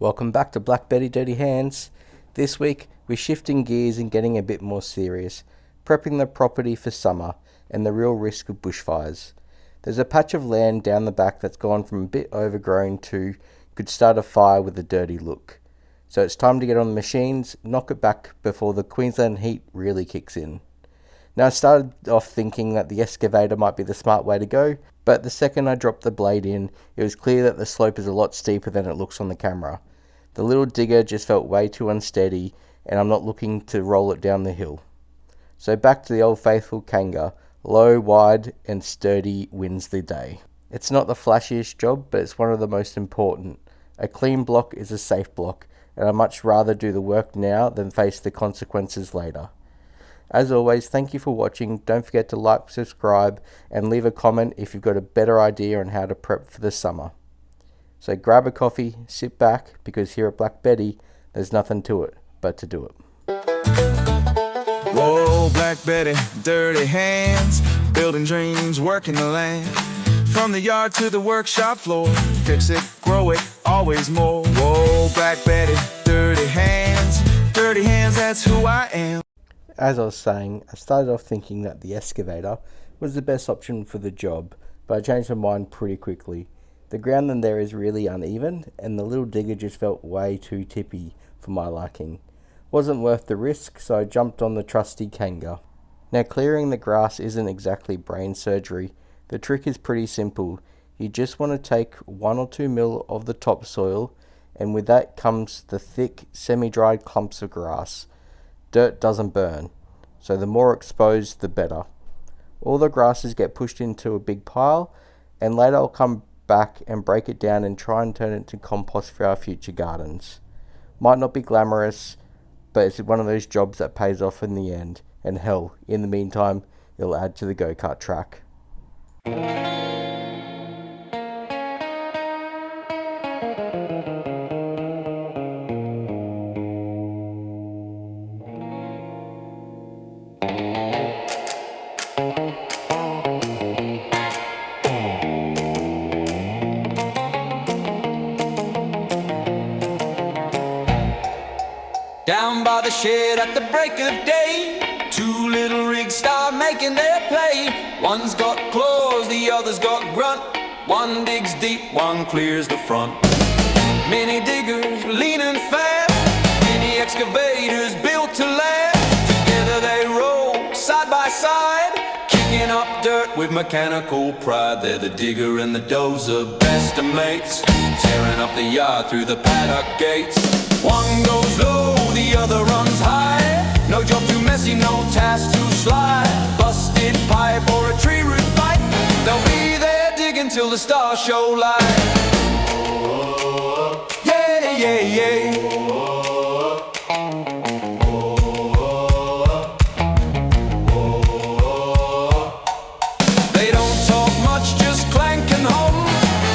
Welcome back to Black Betty Dirty Hands. This week we're shifting gears and getting a bit more serious, prepping the property for summer and the real risk of bushfires. There's a patch of land down the back that's gone from a bit overgrown to could start a fire with a dirty look. So it's time to get on the machines, knock it back before the Queensland heat really kicks in. Now I started off thinking that the excavator might be the smart way to go, but the second I dropped the blade in, it was clear that the slope is a lot steeper than it looks on the camera. The little digger just felt way too unsteady, and I'm not looking to roll it down the hill. So back to the old faithful Kanga, low, wide and sturdy wins the day. It's not the flashiest job, but it's one of the most important. A clean block is a safe block, and I'd much rather do the work now than face the consequences later. As always, thank you for watching. Don't forget to like, subscribe, and leave a comment if you've got a better idea on how to prep for the summer. So grab a coffee, sit back, because here at Black Betty, there's nothing to it but to do it. Whoa, Black Betty, dirty hands, building dreams, working the land. From the yard to the workshop floor, fix it, grow it, always more. Whoa, Black Betty, dirty hands, that's who I am. As I was saying, I started off thinking that the excavator was the best option for the job, but I changed my mind pretty quickly. The ground in there is really uneven, and the little digger just felt way too tippy for my liking. Wasn't worth the risk, so I jumped on the trusty Kanga. Now clearing the grass isn't exactly brain surgery. The trick is pretty simple. You just want to take 1 or 2 mil of the topsoil, and with that comes the thick, semi-dried clumps of grass. Dirt doesn't burn, so the more exposed the better. All the grasses get pushed into a big pile, and later I'll come back and break it down and try and turn it into compost for our future gardens. Might not be glamorous, but it's one of those jobs that pays off in the end, and hell, in the meantime, it'll add to the go-kart track. Down by the shed at the break of day, 2 little rigs start making their play. One's got claws, the other's got grunt. One digs deep, one clears the front. Many diggers leaning fast, many excavators built to last. Together they roll side by side, kicking up dirt with mechanical pride. They're the digger and the dozer, best of mates, tearing up the yard through the paddock gates. One goes low, the other runs high. No job too messy, no task too sly. Busted pipe or a tree root fight, they'll be there digging till the stars show light. Yeah, yeah, yeah. They don't talk much, just clank and hum.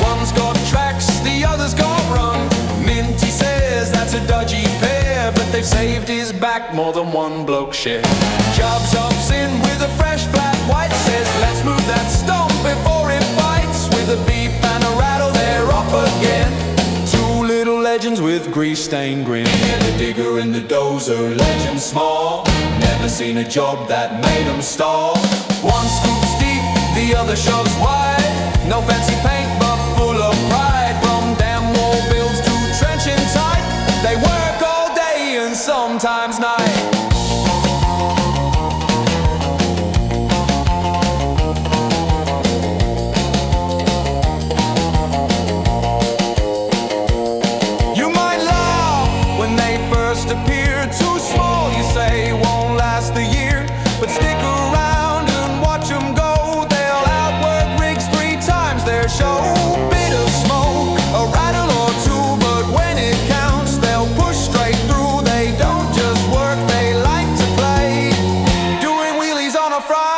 One's got tracks, the other's got run. Minty says that's a dodgy pair, but they've saved his back more than one bloke share. Jobs hops in with a fresh flat white, says let's move that stump before it bites. With a beep and a rattle they're off again. 2 little legends with grease-stained grin. The digger and the dozer, legends small. Never seen a job that made them stall. One scoops deep, the other shoves wide. No fancy paint but full of pride. From damn wall builds to trenching tight, they work all day and sometimes night. You might laugh when they first appear. Too small, you say, won't last the year. But stick around and watch them go. They'll outwork rigs 3 times their show. Bit of smoke, a rattle or two, but when it counts, they'll push straight through. They don't just work, they like to play, doing wheelies on a Friday.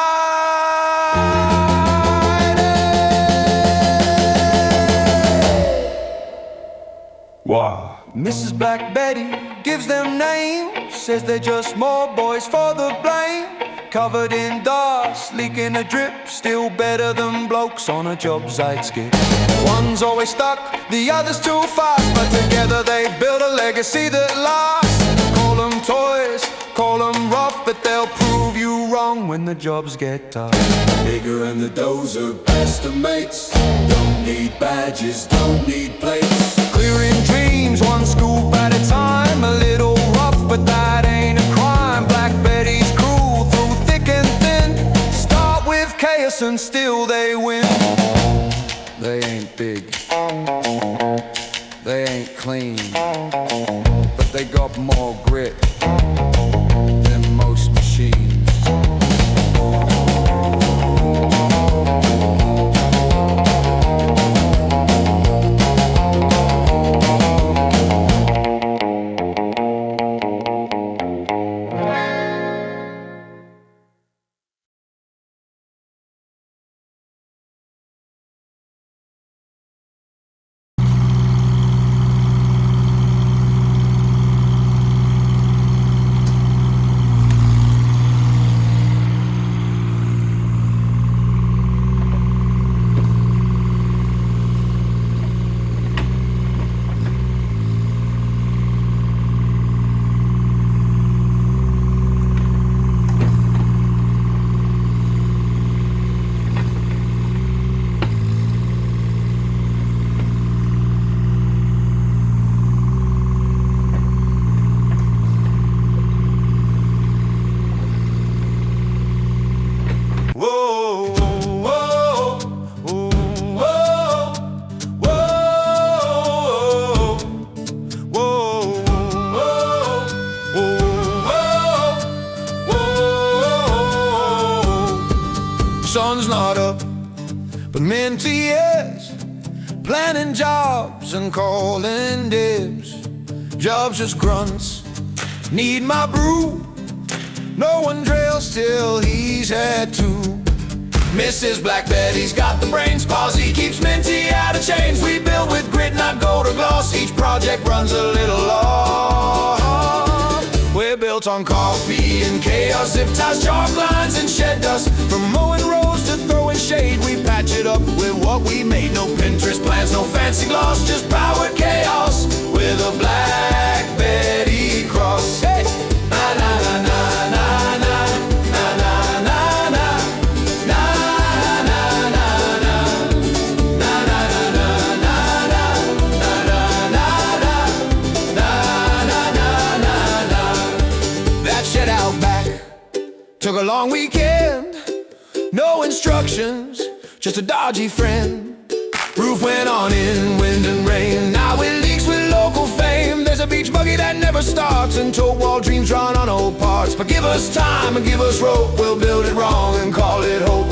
Wow. Mrs. Black Betty gives them names, says they're just more boys for the blame. covered in dust, leaking a drip, still better than blokes on a job site skip. One's always stuck, the other's too fast, but together they've built a legacy that lasts. Call them toys, call them rough, but they'll prove you wrong when the jobs get tough. Bigger and the dozer, best of mates. Don't need badges, don't need plates. Clearing dreams, one scoop at a time. A little rough, but that ain't a crime. Black Betty's cruel through thick and thin. Start with chaos and still they win. They ain't big, they ain't clean, but they got more grit than most machines. Sun's not up, but Minty is planning jobs and calling dibs. Jobs just grunts, need my brew. No one drills till he's had to. Mrs. Black Betty's got the brains, Posy keeps Minty out of chains. We build with grit, not gold or gloss. Each project runs a little long. We're built on coffee and chaos, zip ties, chalk lines and shed dust. From mowing rows to throwing shade, we patch it up with what we made. No Pinterest plans, no fancy gloss, just powered chaos with a Black Betty cross. Hey! Na na na na na na na na na na na na na na na. That shed out back took a long weekend, no instructions, just a dodgy friend. Roof went on in wind and rain, now it leaks with local fame. There's a beach buggy that never starts, and toe wall dreams drawn on old parts. But give us time and give us rope, we'll build it wrong and call it hope.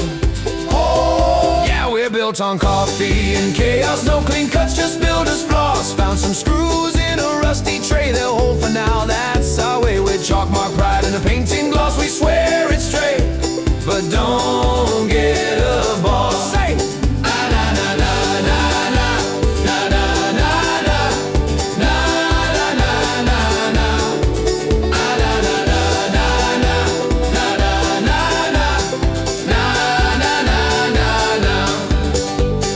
Oh, yeah, we're built on coffee and chaos, no clean cuts, just builder's floss. Found some screws in a rusty tray, they'll hold for now, that's our way. With chalk mark pride and a painting gloss, we swear it's straight, but don't get a boss. Say, na na na na na na na na na na na na na na na na na.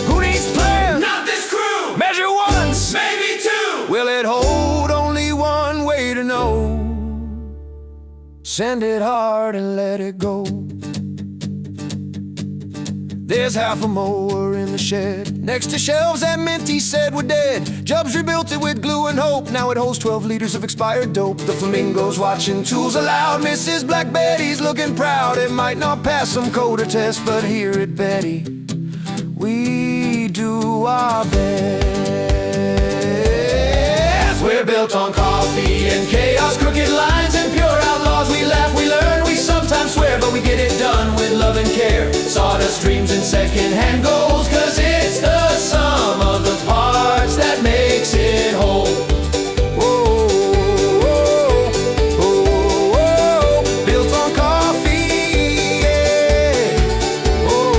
Who needs plans? Not this crew! Measure once, Maybe two! will it hold? Only one way to know. Send it hard and let it go. There's half a mower in the shed, next to shelves that Minty said were dead. Jubs rebuilt it with glue and hope, now it holds 12 liters of expired dope. The flamingos watching, tools allowed. Mrs. Black Betty's looking proud. It might not pass some coder test, but here at Betty, we do our best. We're built on coffee and chaos, crooked lines and pure outlaws. We laugh, we learn, we sometimes swear, but we get it done with love and care. Sawdust dreams and second-hand goals, 'cause it's the sum of the parts that makes it whole. Whoa, whoa, whoa, whoa. Built on coffee, yeah. Whoa,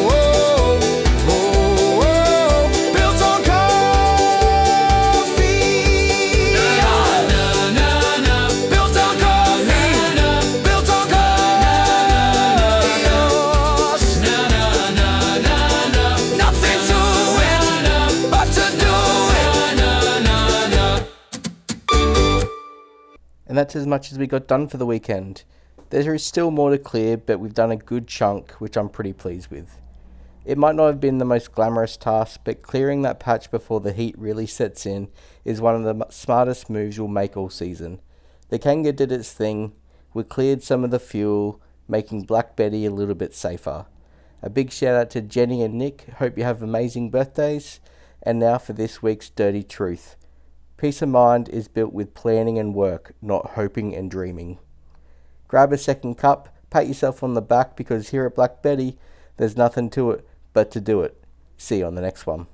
whoa, whoa, whoa. Built on coffee. Na na na na that's as much as we got done for the weekend. There is still more to clear, but we've done a good chunk, which I'm pretty pleased with. It might not have been the most glamorous task, but clearing that patch before the heat really sets in is one of the smartest moves you'll make all season. The Kanga did its thing. We cleared some of the fuel, making Black Betty a little bit safer. A big shout out to Jenny and Nick. Hope you have amazing birthdays. And now for this week's Dirty Truth. Peace of mind is built with planning and work, not hoping and dreaming. Grab a second cup, pat yourself on the back, because here at Black Betty, there's nothing to it but to do it. See you on the next one.